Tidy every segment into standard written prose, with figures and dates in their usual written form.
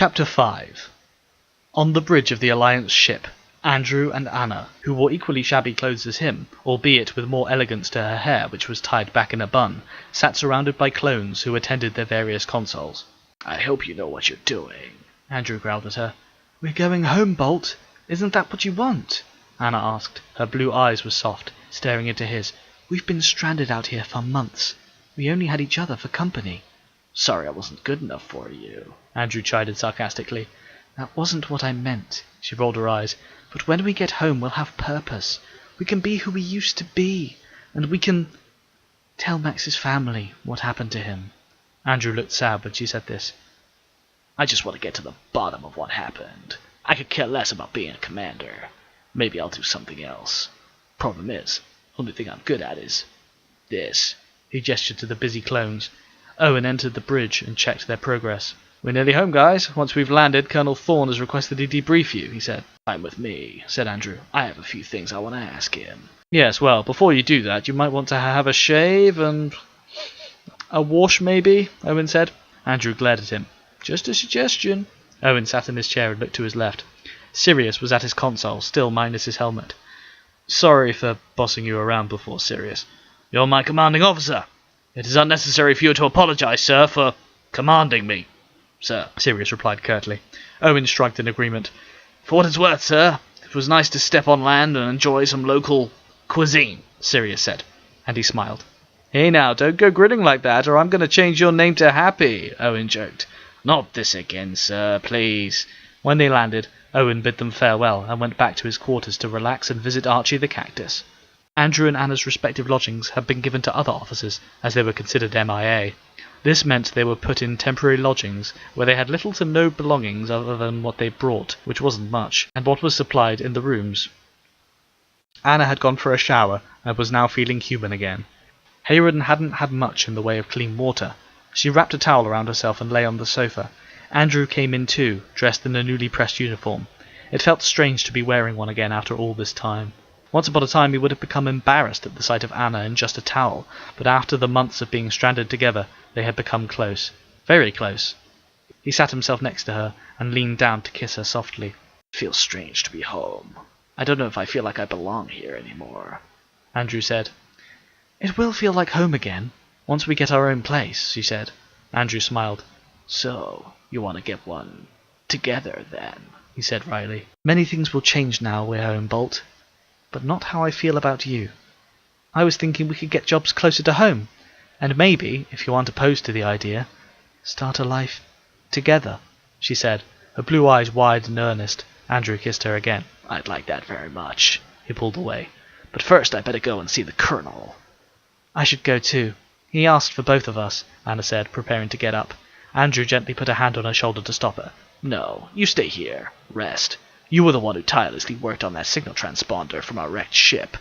Chapter 5. On the bridge of the Alliance ship, Andrew and Anna, who wore equally shabby clothes as him, albeit with more elegance to her hair which was tied back in a bun, sat surrounded by clones who attended their various consoles. "I hope you know what you're doing," Andrew growled at her. "We're going home, Bolt. Isn't that what you want?" Anna asked. Her blue eyes were soft, staring into his. "We've been stranded out here for months. We only had each other for company." "Sorry I wasn't good enough for you," Andrew chided sarcastically. "That wasn't what I meant." She rolled her eyes. "But when we get home we'll have purpose. We can be who we used to be. And we can tell Max's family what happened to him." Andrew looked sad when she said this. "I just want to get to the bottom of what happened. I could care less about being a commander. Maybe I'll do something else. Problem is, only thing I'm good at is this." He gestured to the busy clones. Owen entered the bridge and checked their progress. "We're nearly home, guys. Once we've landed, Colonel Thorne has requested he debrief you," he said. "Fine with me," said Andrew. "I have a few things I want to ask him." "Yes, well, before you do that, you might want to have a shave and a wash, maybe," Owen said. Andrew glared at him. "Just a suggestion." Owen sat in his chair and looked to his left. Sirius was at his console, still minus his helmet. "Sorry for bossing you around before, Sirius." "You're my commanding officer. It is unnecessary for you to apologize, sir, for commanding me." "Sir," Sirius replied curtly. Owen shrugged in agreement. "For what it's worth, sir, it was nice to step on land and enjoy some local cuisine," Sirius said, and he smiled. "Hey now, don't go grinning like that, or I'm going to change your name to Happy," Owen joked. "Not this again, sir, please." When they landed, Owen bid them farewell and went back to his quarters to relax and visit Archie the cactus. Andrew and Anna's respective lodgings had been given to other officers, as they were considered MIA. This meant they were put in temporary lodgings, where they had little to no belongings other than what they brought, which wasn't much, and what was supplied in the rooms. Anna had gone for a shower, and was now feeling human again. Hayden hadn't had much in the way of clean water. She wrapped a towel around herself and lay on the sofa. Andrew came in too, dressed in a newly pressed uniform. It felt strange to be wearing one again after all this time. Once upon a time he would have become embarrassed at the sight of Anna in just a towel, but after the months of being stranded together, they had become close. Very close. He sat himself next to her and leaned down to kiss her softly. "It feels strange to be home. I don't know if I feel like I belong here anymore," Andrew said. "It will feel like home again, once we get our own place," she said. Andrew smiled. "So, you want to get one together then?" he said wryly. "Many things will change now we're home, Bolt. But not how I feel about you. I was thinking we could get jobs closer to home, and maybe, if you aren't opposed to the idea, start a life together," she said, her blue eyes wide and earnest. Andrew kissed her again. "I'd like that very much." He pulled away. "But first I'd better go and see the Colonel." "I should go too. He asked for both of us," Anna said, preparing to get up. Andrew gently put a hand on her shoulder to stop her. "No, you stay here. Rest. You were the one who tirelessly worked on that signal transponder from our wrecked ship.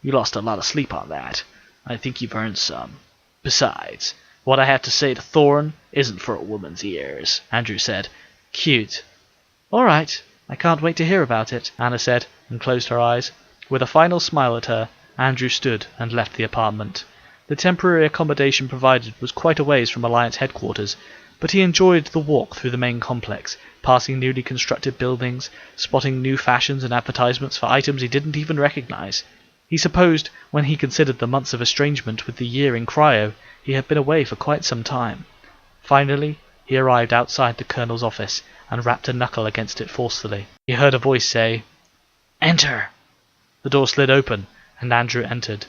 You lost a lot of sleep on that. I think you've earned some. Besides, what I have to say to Thorne isn't for a woman's ears," Andrew said. "Cute." "All right. I can't wait to hear about it," Anna said, and closed her eyes. With a final smile at her, Andrew stood and left the apartment. The temporary accommodation provided was quite a ways from Alliance headquarters, but he enjoyed the walk through the main complex, passing newly constructed buildings, spotting new fashions and advertisements for items he didn't even recognize. He supposed, when he considered the months of estrangement with the year in cryo, he had been away for quite some time. Finally, he arrived outside the Colonel's office and rapped a knuckle against it forcefully. He heard a voice say, "Enter!" The door slid open, and Andrew entered.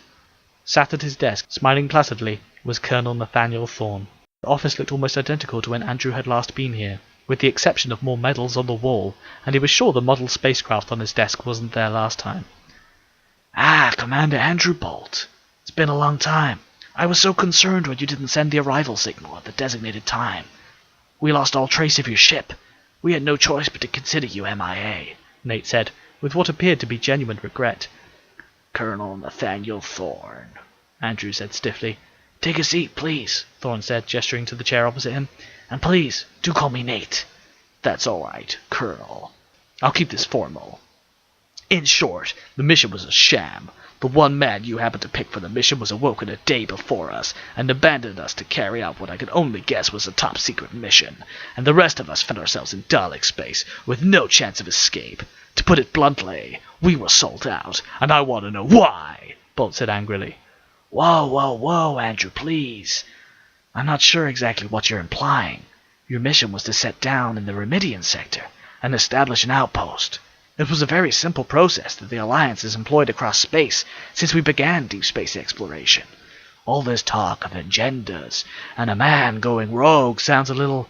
Sat at his desk, smiling placidly, was Colonel Nathaniel Thorne. The office looked almost identical to when Andrew had last been here, with the exception of more medals on the wall, and he was sure the model spacecraft on his desk wasn't there last time. "Ah, Commander Andrew Bolt. It's been a long time. I was so concerned when you didn't send the arrival signal at the designated time. We lost all trace of your ship. We had no choice but to consider you MIA, Nate said, with what appeared to be genuine regret. "Colonel Nathaniel Thorne," Andrew said stiffly. "Take a seat, please," Thorne said, gesturing to the chair opposite him. "And please, do call me Nate." "That's all right, Colonel. I'll keep this formal." In short, the mission was a sham. The one man you happened to pick for the mission was awoken a day before us, and abandoned us to carry out what I could only guess was a top-secret mission, and the rest of us found ourselves in Dalek space, with no chance of escape. To put it bluntly, we were sold out, and I want to know why, Bolt said angrily. Whoa, Andrew, please. I'm not sure exactly what you're implying. Your mission was to set down in the Remedian sector and establish an outpost. It was a very simple process that the Alliance has employed across space since we began deep space exploration. All this talk of agendas and a man going rogue sounds a little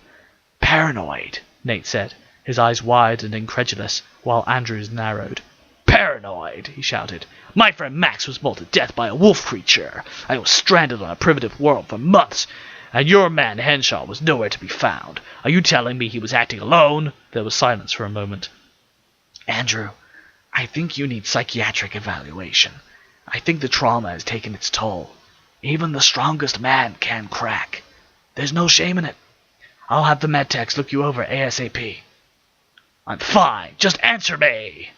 paranoid, Nate said, his eyes wide and incredulous, while Andrew's narrowed. Paranoid, he shouted. My friend Max was mauled to death by a wolf creature. I was stranded on a primitive world for months, and your man Henshaw was nowhere to be found. Are you telling me he was acting alone? There was silence for a moment. Andrew, I think you need psychiatric evaluation. I think the trauma has taken its toll. Even the strongest man can crack. There's no shame in it. I'll have the medtechs look you over ASAP. I'm fine. Just answer me.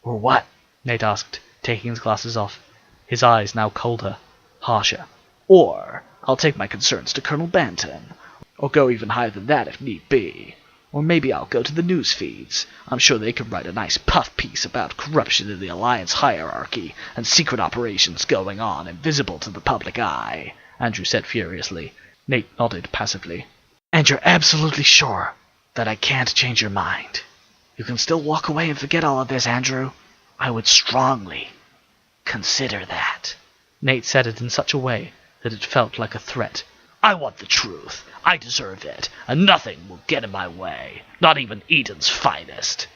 Or what? Nate asked, taking his glasses off, his eyes now colder, harsher. Or I'll take my concerns to Colonel Banton, or go even higher than that if need be. Or maybe I'll go to the news feeds. I'm sure they could write a nice puff piece about corruption in the Alliance hierarchy and secret operations going on invisible to the public eye, Andrew said furiously. Nate nodded passively. And you're absolutely sure that I can't change your mind? You can still walk away and forget all of this, Andrew? I would strongly consider that. Nate said it in such a way that it felt like a threat. I want the truth. I deserve it, and nothing will get in my way. Not even Eden's finest.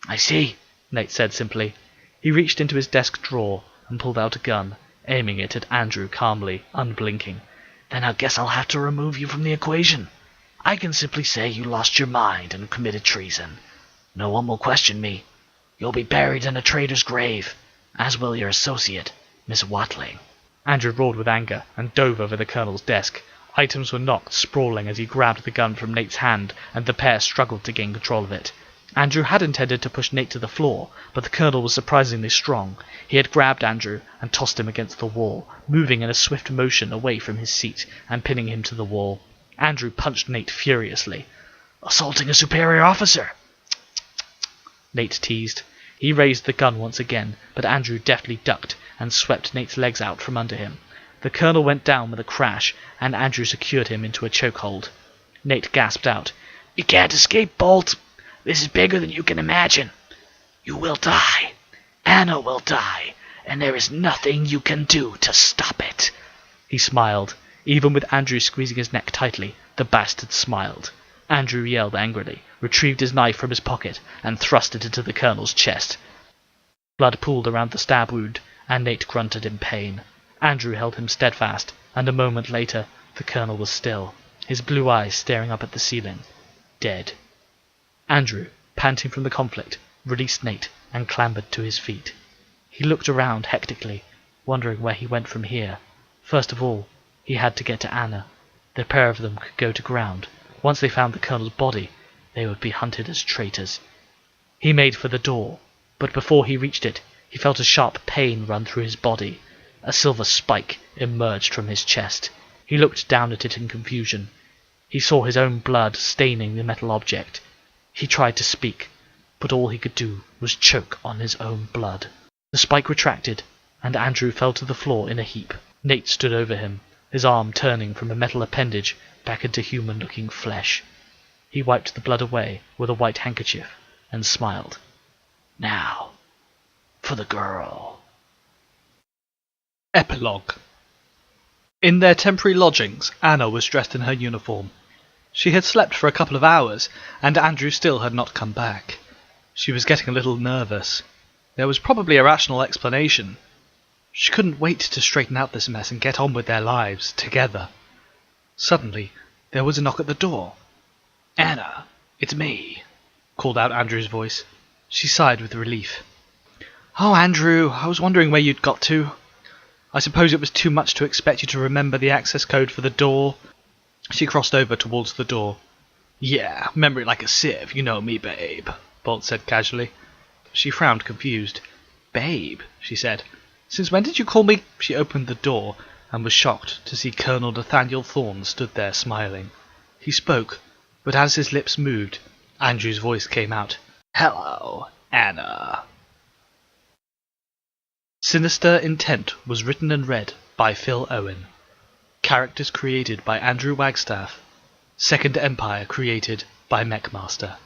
I see, Nate said simply. He reached into his desk drawer and pulled out a gun, aiming it at Andrew calmly, unblinking. Then I guess I'll have to remove you from the equation. I can simply say you lost your mind and committed treason. No one will question me. You'll be buried in a traitor's grave, as will your associate, Miss Watling. Andrew roared with anger and dove over the Colonel's desk. Items were knocked sprawling as he grabbed the gun from Nate's hand, and the pair struggled to gain control of it. Andrew had intended to push Nate to the floor, but the Colonel was surprisingly strong. He had grabbed Andrew and tossed him against the wall, moving in a swift motion away from his seat and pinning him to the wall. Andrew punched Nate furiously. Assaulting a superior officer! Nate teased. He raised the gun once again, but Andrew deftly ducked and swept Nate's legs out from under him. The Colonel went down with a crash, and Andrew secured him into a chokehold. Nate gasped out, You can't escape, Bolt. This is bigger than you can imagine. You will die. Anna will die, and there is nothing you can do to stop it. He smiled. Even with Andrew squeezing his neck tightly, the bastard smiled. Andrew yelled angrily, retrieved his knife from his pocket, and thrust it into the Colonel's chest. Blood pooled around the stab wound, and Nate grunted in pain. Andrew held him steadfast, and a moment later the Colonel was still, his blue eyes staring up at the ceiling, dead. Andrew, panting from the conflict, released Nate and clambered to his feet. He looked around hectically, wondering where he went from here. First of all, he had to get to Anna. The pair of them could go to ground. Once they found the Colonel's body, they would be hunted as traitors. He made for the door, but before he reached it, he felt a sharp pain run through his body. A silver spike emerged from his chest. He looked down at it in confusion. He saw his own blood staining the metal object. He tried to speak, but all he could do was choke on his own blood. The spike retracted, and Andrew fell to the floor in a heap. Nate stood over him, his arm turning from a metal appendage back into human-looking flesh. He wiped the blood away with a white handkerchief and smiled. Now, for the girl. Epilogue. In their temporary lodgings, Anna was dressed in her uniform. She had slept for a couple of hours, and Andrew still had not come back. She was getting a little nervous. There was probably a rational explanation. She couldn't wait to straighten out this mess and get on with their lives, together. Suddenly, there was a knock at the door. Anna, it's me, called out Andrew's voice. She sighed with relief. Oh, Andrew, I was wondering where you'd got to. I suppose it was too much to expect you to remember the access code for the door. She crossed over towards the door. Yeah, memory like a sieve, you know me, babe, Bolt said casually. She frowned, confused. Babe, she said. Since when did you call me? She opened the door and was shocked to see Colonel Nathaniel Thorne stood there smiling. He spoke, but as his lips moved, Andrew's voice came out. Hello, Anna. Sinister Intent was written and read by Phil Owen. Characters created by Andrew Wagstaff. Second Empire created by Mechmaster.